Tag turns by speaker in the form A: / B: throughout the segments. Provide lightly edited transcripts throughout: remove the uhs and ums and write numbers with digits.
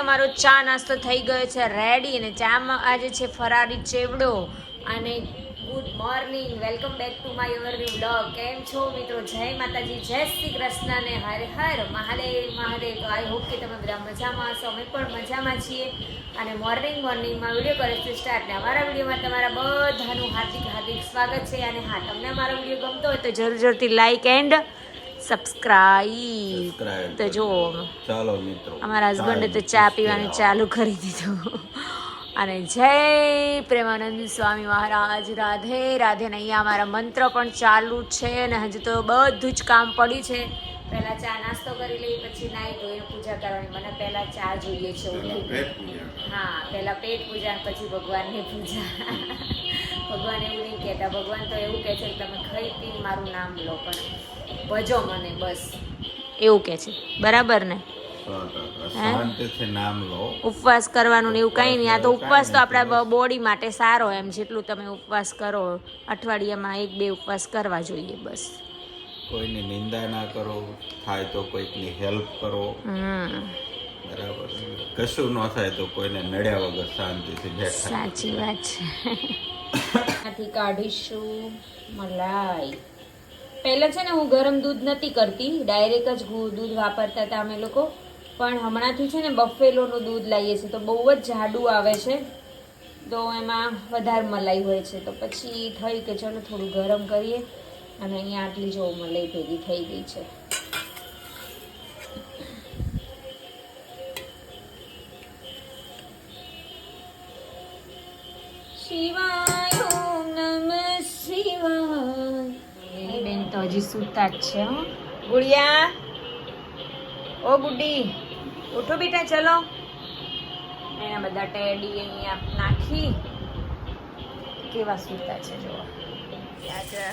A: અમારો ચા નાસ્તો થઈ ગયો છે રેડી અને ચામાં આજે છે ફરારી ચેવડો અને good morning welcome back to my hour blog. કેમ છો મિત્રો? જય માતાજી, જય શ્રી કૃષ્ણ ને હર હર મહાદેવ મહાદેવ. તો આઈ હોપ કે તમે બધા મજામાં હશો. અમે પણ મજામાં છીએ અને મોર્નિંગમાં વિડીયો કરે છે સ્ટાર્ટ. ને અમારા વિડીયોમાં તમારા બધાનું હાર્દિક સ્વાગત છે. અને હા, તમને અમારો વિડીયો ગમતો હોય તો જરૂરથી લાઈક એન્ડ સબસ્ક્રાઇબ. તો જો
B: ચાલો મિત્રો,
A: અમારા હસબન્ડે તો ચા પીવાનું ચાલુ કરી દીધું. અને જય પ્રેમાનંદ સ્વામી મહારાજ, રાધે રાધે. ને અહીંયા અમારા મંત્ર પણ ચાલુ છે અને હજુ તો બધું જ કામ પડ્યું છે. પહેલા ચા નાસ્તો કરી લઈ, પછી નાહી ધોઈને પૂજા કરવાની. મને પહેલા ચા જોઈએ છે. હા, પહેલા પેટ પૂજા, પછી ભગવાનની પૂજા. ભગવાન એવું નહીં કહેતા. ભગવાન તો એવું કહે છે કે તમે ખાઈ પીને મારું નામ લો, પણ ભજો મને, બસ એવું કહે છે. બરાબર ને?
B: નામ લો.
A: ઉપવાસ કરવાનું ને એવું કંઈ નહીં. આ તો ઉપવાસ તો આપણા બોડી માટે સારો. એમ જેટલું તમે ઉપવાસ કરો, અઠવાડિયામાં 1-2 ઉપવાસ કરવા જોઈએ. બસ
B: કોઈની નિંદા ના કરો, થાય તો કોઈકની હેલ્પ કરો. બરાબર. કશું ન થાય તો કોઈને નડ્યા વગર શાંતિથી બેઠા.
A: સાચી વાત છે. આથી કાઢીશું મલાઈ. પહેલા છે ને હું ગરમ દૂધ નથી કરતી, ડાયરેક્ટ જ દૂધ વાપરતા હતા અમે લોકો. પણ હમણાંથી છે ને બફેલોનું દૂધ લાવીએ છીએ તો બહુ જ જાડું આવે છે, તો એમાં વધારે મલાઈ હોય છે. તો પછી થઈ કે ચલો થોડું ગરમ કરીએ. અને અહીંયા આટલી જો મલાઈ ભેગી થઈ ગઈ છે. શિવાય ઓમ નમઃ શિવાય. એ બેન તો હજી સૂતા જ છે. હો ગુડિયા, ઓ ગુડી, ઉઠો બેટા, ચલો. એના બધા ટેડી અહીંયા નાખી કેવા સૂતા છે જો.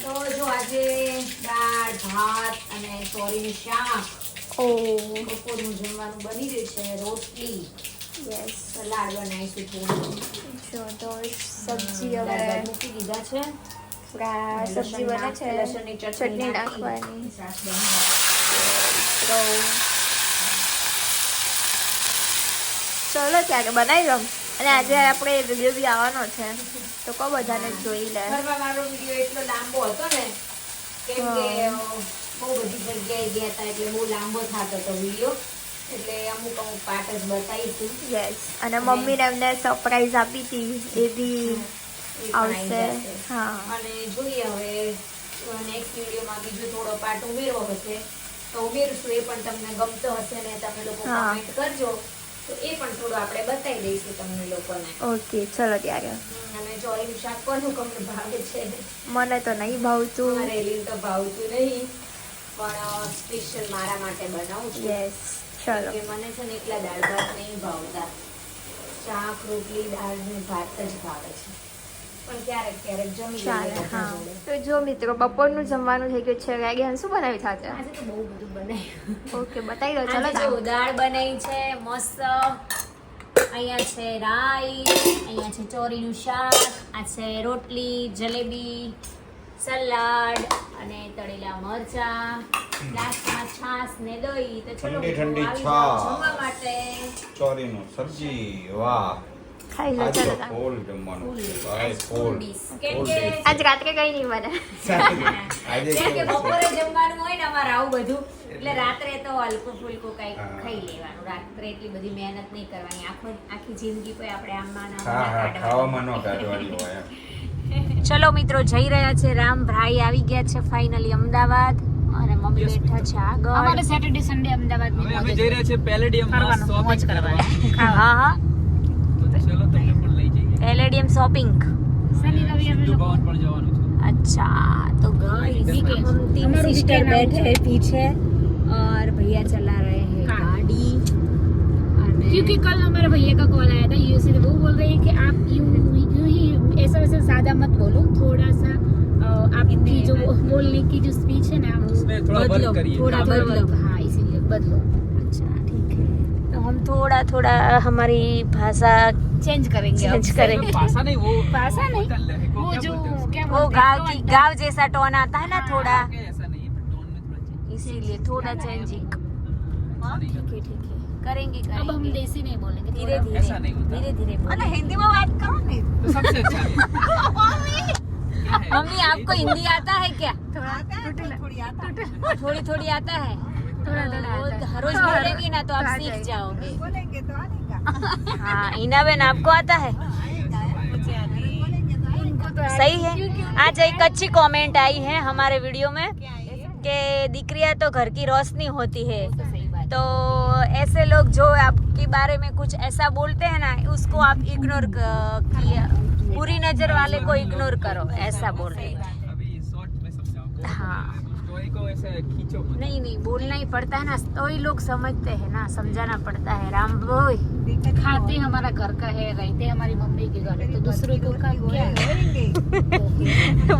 A: તો જો આજે દાળ ભાત અને ચોરીનું શાક, બપોરનું જમવાનું બની રહ્યું છે. રોટલી, યસ, સલાડ બનાવીશું થોડું.
C: જો તો સબ્જી હવે
A: મૂકી દીધા છે.
C: સબ્જી બને છે,
A: લસણની
C: ચટણી નાખવાની.
A: સાસ બની.
C: ચલો ત્યારે બનાવી દઉં. અને આજે આપણે વિડીયો બી આવવાનો છે, તો કહો બધાને જોઈ લે.
A: ફરવા મારો વિડીયો એટલો લાંબો હતો ને, કેમ કે બહુ બધી જગ્યાએ ગયા હતા એટલે બહુ લાંબો થતો હતો વિડીયો. એટલે અમુક પાર્ટ જ બતાવીશું.
C: યસ. અને મમ્મીને એમને સરપ્રાઈઝ આપી હતી, એ બી આવશે. હા,
A: અને જોઈએ હવે નેક્સ્ટ વિડીયોમાં બીજો થોડો પાર્ટ ઉમેરવો હશે તો ઉમેરશું. એ પણ તમને ગમતો હશે ને તમે લોકો કમેન્ટ કરજો તો એ પણ થોડું આપણે બતાવી દઈશું તમને લોકોને.
C: ઓકે, ચલો ત્યારે.
A: અને ચોરીનું શાક કોનું કોને ભાવે છે?
C: મને તો નહીં ભાવતું.
A: મારે એલી તો ભાવતું નહીં, પણ સ્પેશિયલ મારા માટે બનાવું છું.
C: યસ, ચલો.
A: કે મને છે ને એકલા દાળ ભાત નહીં ભાવતા, શાક રોટલી દાળ ને ભાત જ ભાવે છે. પણ ક્યારેક ક્યારેક જમી
C: ચાલે.
A: લઈએ
C: હા,
A: બધા જોડે.
C: તો જો મિત્રો, બપોરનું જમવાનું થઈ ગયું છે. રેડી, શું બનાવી થશે?
A: આજે તો બહુ બધું બનાવ્યું.
C: ઓકે, બતાવી દો. ચલો.
A: આજે જો દાળ બનાવી છે મસ્ત. અહીંયા છે રાઈસ, અહીંયા છે ચોરીનું શાક, આ છે રોટલી, જલેબી, સલાડ અને તળેલા મરચા, લાસ્ટમાં છાશ ને દહીં. તો ચલો
B: ઠંડી
A: આવી
B: છાશ.
A: જાઓ જમવા માટે.
B: ચોરીનું સબ્જી, વાહ.
C: ખાઈ લો.
B: આજ
C: ચલો.
B: તો ફૂલ જમવાનું છે. ભાઈ
A: ફૂલ
B: ફૂલ.
A: ડીશ. કેમ
B: ફૂલ
A: કે
B: ડીશ.
C: આજ રાત્રે કઈ નહીં બને.
B: આજે
A: કેમ કે
B: કેવું છે?
A: બપોરે જમવાનું હોય ને અમારે આવું બધું, એટલે રાત્રે તો હલકું ફૂલકું કઈ ખાઈ લેવાનું. રાત્રે એટલી બધી મહેનત નહીં કરવાની. આખી જિંદગી કોઈ આપણે આમાં
B: ખાવામાં ન કાઢવાની હોય એમ.
A: ચલો મિત્રો, જઈ રહ્યા છે. રામભાઈ આવી ગયા છે ફાઇનલી અમદાવાદ અને મમ્મી બેઠા છે આગળ. અમારે સેટરડે સન્ડે અમદાવાદમાં
D: અમે જઈ રહ્યા છે પેલેડિયમમાં શોપિંગ કરવા.
A: હા હા,
D: ચલો તમને પણ લઈ જઈએ.
A: Palladium shopping.
D: સિદ્ધુ ભવન પણ જવાનું છે.
A: अच्छा, तो गाइस हम 3 सिस्टर बैठे हैं पीछे और भैया चला रहे हैं गाड़ी.
E: क्योंकि कल हमारे भैया का कॉल आया था यूएसए से. वो बोल रहे हैं कि आप यूं ही ऐसा वैसा ज्यादा मत बोलो, थोड़ा सा आपकी जो बोलने की जो स्पीच है ना
D: उसमें थोड़ा वर्क करिए.
A: थोड़ा बदलो.
E: हाँ, इसीलिए बदलो.
A: अच्छा ठीक है, तो हम थोड़ा थोड़ा हमारी भाषा
E: चेंज करेंगे.
D: भाषा नहीं, वो
E: भाषा नहीं,
D: वो
E: वो जो क्या
A: वो
E: बोलते हैं,
A: गाँव जैसा टोन आता है ना थोड़ा,
D: ऐसा नहीं है, पर टोन में थोड़ा चेंज.
A: इसीलिए थोड़ा चेंजिंग.
E: ठीक है.
A: करेंगे
E: अब हम
A: करेंगे
E: देसी नहीं बोलेंगे,
A: धीरे
E: थोड़ा-
A: धीरे
D: ऐसा नहीं होता।
A: धीरे धीरे
C: અને હિન્દીમાં વાત કરો ને
D: तो सबसे अच्छा है क्या है?
A: मम्मी आपको हिंदी आता है क्या
C: થોડા થોડી आता
A: थोड़ी थोड़ी आता है
E: थोड़ा थोड़ा
A: वो
E: आता है।
A: हर रोज बोलेंगी ना तो आप
C: आ
A: सीख
C: जाएगा।
A: जाओगे
C: बोलेंगे तो आएगा
A: हाँ ईना बहन आपको आता है
C: मुझे बोलेंगे तो
E: उनको तो
A: सही है आज एक अच्छी कमेंट आई है हमारे वीडियो में कि दीकरियां तो घर की रोशनी होती है
E: तो सही बात
A: तो ऐसे लोग जो आपके बारे में कुछ ऐसा बोलते हैं ना उसको आप इग्नोर किया बुरी नजर वाले को इग्नोर करो ऐसा बोल रहे हैं
D: अभी शॉर्ट में समझाऊंगा
A: हाँ
D: स्टोरी को ऐसे खींचो मत।
A: नहीं नहीं बोलना ही पड़ता है ना तो ही लोग समझते हैं ना समझाना पड़ता है राम भाई
E: खाते हमारा घर का है, रहते हमारी मम्मी के घर है, तो दूसरों को का क्या है?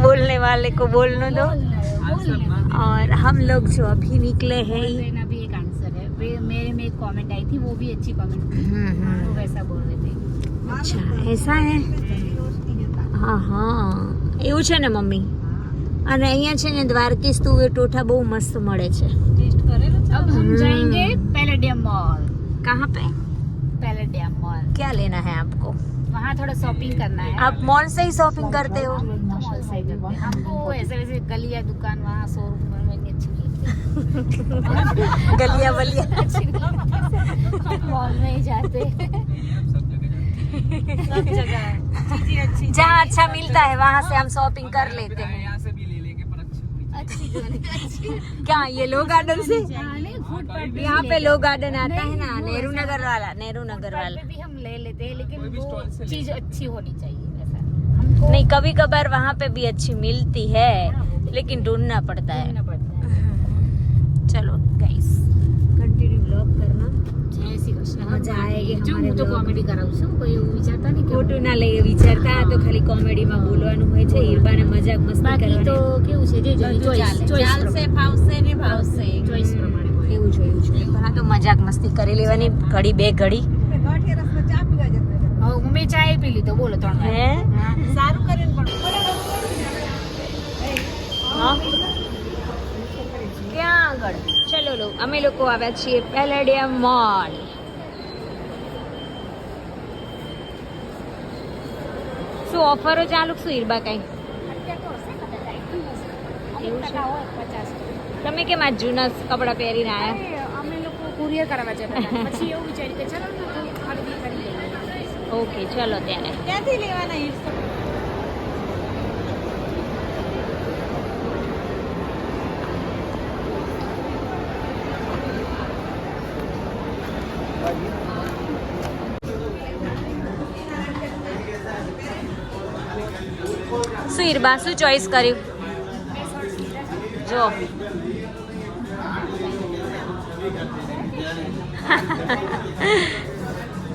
A: बोलने वाले को बोलने दो
D: आंसर ना
A: और हम लोग जो अभी निकले हैं
E: बोल देना भी एक आंसर है। मेरे में एक कमेंट आई थी, वो भी अच्छी कमेंट थी, वो वैसा बोल रहे थे।
A: અચ્છા એસા હે હા હા એવું છે ને મમ્મી અને અહીંયા છે ને દ્વારકેશ તુવેર ટોઠા બહુ મસ્ત મળે છે
E: अब हम जाएंगे पैलेडियम मॉल।
A: कहाँ पे
E: पैलेडियम मॉल,
A: क्या लेना है आपको
E: वहाँ थोड़ा शॉपिंग करना है।
A: आप मॉल से ही शॉपिंग करते हो
E: मॉल से करते हैं। हमको ऐसे वैसे गली या दुकान वहाँ शोरूम में नहीं अच्छी नहीं
A: गलिया बलिया
E: लगती। हम मॉल में ही जाते हैं।
D: सब जगह
A: जहाँ अच्छा मिलता है वहाँ से हम शॉपिंग कर लेते हैं
D: यहाँ से भी ले लेंगे पर अच्छी
A: क्या ये लो गार्डन से
E: हाँ, नहीं, फुटपाथ पे
A: यहाँ
E: भी
A: पे
E: ले
A: लो
E: लेते
A: गार्डन
E: हैं।
A: आता है
E: नहीं,
A: ना
E: वो
A: नेहरू
E: ऐसा-
A: नगर वाला नेहरू नगर
E: फुटपाथ
A: वाला
E: पे भी हम ले लेते हैं, लेकिन
D: कोई भी
E: वो
D: स्टॉल से ले
E: चीज
D: लेते हैं।
E: अच्छी होनी चाहिए वैसा हमको
A: नहीं कभी कभार वहाँ पे भी अच्छी मिलती है लेकिन ढूंढना पड़ता है
E: ढूंढना पड़ता है।
A: चलो गाइस कंटिन्यू ब्लॉग करना
E: જય શ્રી કૃષ્ણ.
A: મજા આયેગી
E: જો
A: હમારે
E: હું તો
A: vlog
E: કોમેડી કરાવું છું, કોઈ એવું વિચારતા નહીં કે
A: ખોટું ના લઈએ વિચારતા તો ખાલી કોમેડીમાં બોલવાનું હોય છે હીરબાને મજાક મસ્તી
E: બાકી તો
A: કરવાની
E: કેવું છે જે ચોઈસ
C: ફાવશે ને ભાવશે
E: ચોઈસ પ્રમાણે હોય.
A: એવું જોયું છે પણ આ તો મજાક મસ્તી કરી લેવાની ઘડી બે ઘડી
C: ગાંઠિયા રસમાં ચા પીવા જતા
E: હવે મમ્મી ચાય પી લીધો, બોલો 3 વાર.
A: હે
C: સારું કરીને પણ
A: હા ક્યાં આગળ ચલો લો અમે લોકો આવ્યા છીએ પેલેડિયમ મોલ શું ઓફરો ચાલુ શું હીરબા કઈ એવું છે? તમે કેમ આ જૂના કપડાં પહેરીને આયા
E: અરે, અમે લોકો કુરિયર કરાવવા જતા હતા. પછી એવું વિચાર્યું કે ચલો ને થોડી ખરીદી કરી લઈએ.
A: ઓકે ચલો ત્યારે
C: ક્યાંથી લેવાના હિલ્સ
A: શું હીરબા શું ચોઈસ કર્યું જો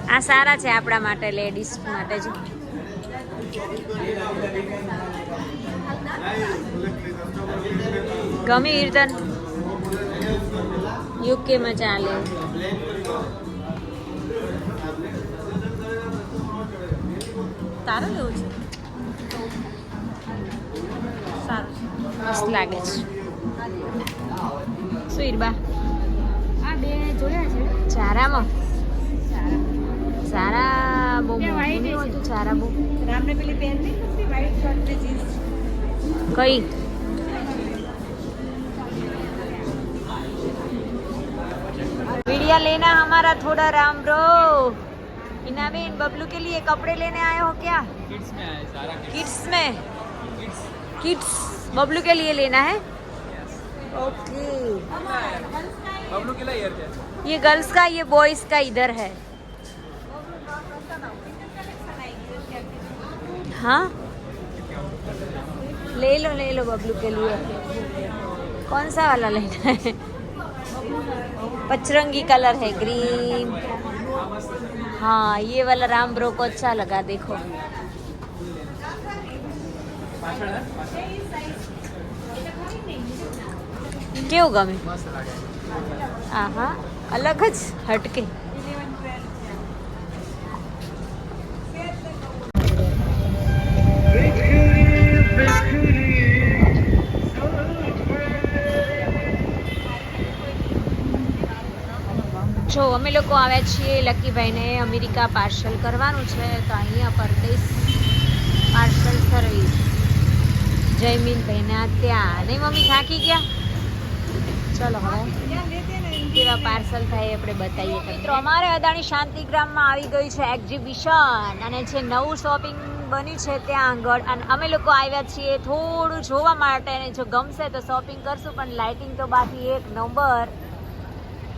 A: આ સારા છે આપણા માટે લેડીઝ માટે જ ગમી હીરતન યુકેમાં ચાલે
C: તારું લેવું છે સારું
A: મસ્ત લાગે છે શું હીરબા
E: આ બે જોયા છે
A: ચારામાં
E: સારા.
A: સારા બહુ
E: ત્યાં
A: મોંઘું
E: white
A: નહીં
E: છે.
A: હોતું ચારા બહુ
C: રામને પેલી પહેરતી નથી વ્હાઈટ શર્ટ ને જીન્સ
A: કઈ वीडियो लेना हमारा थोड़ा राम ब्रो हिना बेन बबलू के लिए कपड़े लेने आए हो क्या
D: किड्स में आए सारा
A: किड्स में
D: किड्स
A: किड्स बबलू के लिए लेना है ओके
D: बबलू के लिए यार
A: ये गर्ल्स का ये बॉयज का इधर है हाँ ले लो बबलू के लिए कौन सा वाला लेना है पचरंगी कलर है ग्रीन हाँ ये वाला राम ब्रो को अच्छा लगा देखो કેવું ગમે આહા અલગ જ હટકે જો અમે લોકો આવ્યા છીએ લકીભાઈને અમેરિકા પાર્સલ કરવાનું છે તો અહીંયા પરદેશ પાર્સલ સર્વિસ જયમીનભાઈના ત્યાં નહીં મમ્મી થાકી ગયા ચલો હવે કેવા પાર્સલ થાય આપણે બતાવીએ મિત્રો અમારે અદાણી શાંતિગ્રામમાં આવી ગયું છે એક્ઝિબિશન અને જે નવું શોપિંગ બન્યું છે ત્યાં આગળ અને અમે લોકો આવ્યા છીએ થોડું જોવા માટે અને જો ગમશે તો શોપિંગ કરશું પણ લાઇટિંગ તો બાકી એક નંબર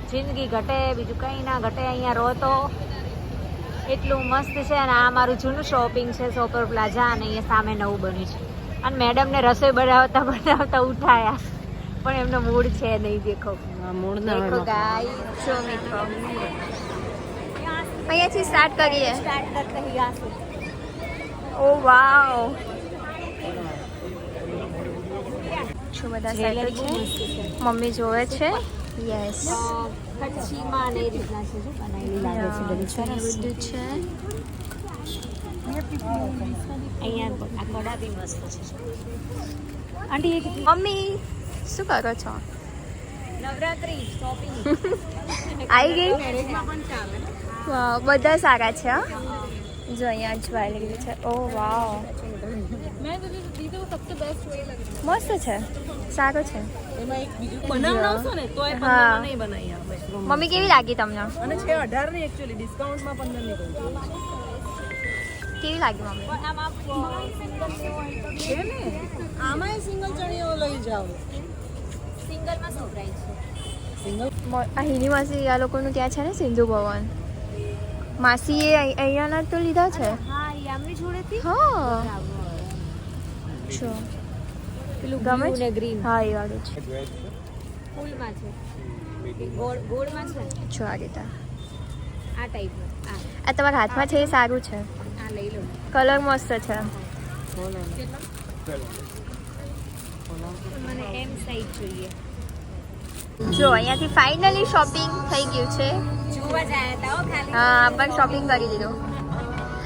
A: જિંદગી ઘટે બીજું કંઈ ના ઘટે અહીંયા રહો તો એટલું મસ્ત છે અને આ મારું જૂનું શોપિંગ છે સોપર પ્લાઝા અને અહીંયા સામે નવું બન્યું છે અને મેડમને રસોઈ બનાવતા ઉઠાયા પણ એમનો મૂડ છે નહીં દેખો દેખો ગાય
C: જો મિત્રો અહીંયાથી સ્ટાર્ટ કરીએ
A: સ્ટાર્ટ કરતે અહીંયા से
C: ઓ વાવ શું બધા સેટ છે મમ્મી જોવે છે યસ
A: કચ્છીમાં ને એ રીતના છે જો બનાવેલી લાગે છે બધી સરસ
C: બધું છે
A: અહીંયા આ કડા બી મસ્ત છે આંટી એક
C: મમ્મી શું કરો છો
A: નવરાત્રી શોપિંગ
C: આવી ગઈ વાવ બધા સારા છે હા જો અહીંયા જ્વેલરી છે ઓ વાવ મસ્ત છે સારું છે
F: બનાવશો ને તોય 15
C: હા.
F: માં નહીં બનાવી આપણે
C: મમ્મી કેવી લાગી તમને
F: અને છે 18 ની એકચ્યુઅલી ડિસ્કાઉન્ટમાં 15 ની કહું
C: કેવી લાગી મમ્મી
F: છે ને આમાંય સિંગલ ચણીઓ લઈ જાઓ
A: સિંગલમાં શું પ્રાઇસ છે
F: સિંગલ
C: આ હિની માસી આ લોકોનું ત્યાં છે ને સિંધુ ભવન માસીએ અહીંયાના તો લીધા છે
A: હા એ આમની જોડેથી
C: હા જો
A: પેલું
C: ગમે
A: બ્લુ
C: છે?
A: ને ગ્રીન
C: હા એ વાળું છે
A: ફૂલમાં છે ગોળ ગોળમાં છે
C: જો આ રીતે
A: આ ટાઈપનું
C: આ તમારા હાથમાં છે એ સારું છે
A: આ લઈ લો
C: કલર મસ્ત છે
A: મને એમ સાઈઝ જોઈએ
C: જો અહીંયાથી ફાઇનલી શોપિંગ થઈ ગયું છે
A: જોવા જાય હતા હો ખાલી
C: હા પણ શોપિંગ કરી દીધું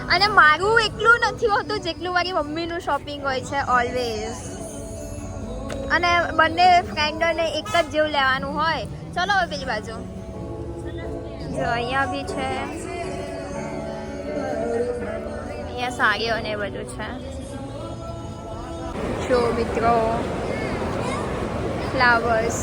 C: અને મારું એટલું નથી હોતું જેટલું મારી મમ્મીનું શોપિંગ હોય છે ઓલવેઝ અને બંને ફ્રેન્ડોને એક જ જેવું લેવાનું હોય ચલો હવે પેલી બાજુ જો અહીંયા બી છે અહીંયા સાડીઓ ને એ બધું છે જો મિત્રો ફ્લાવર્સ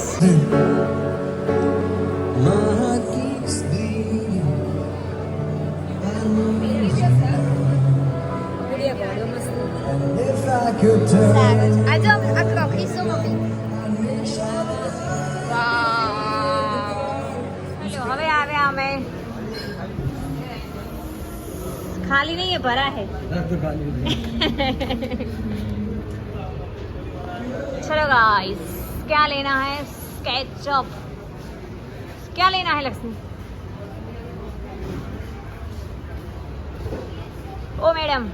C: આજે આ ક્રોકરી શું મમ્મી વાવ
A: ચલો હવે આવ્યા અમે खाली नहीं है भरा है चलो गाइस क्या लेना है स्केचअप क्या लेना है लक्ष्मी ओ मैडम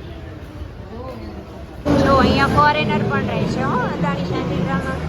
A: जो અહીંયા ફોરેનર પણ રહે છે હો અદાણી શાંતિગ્રામમાં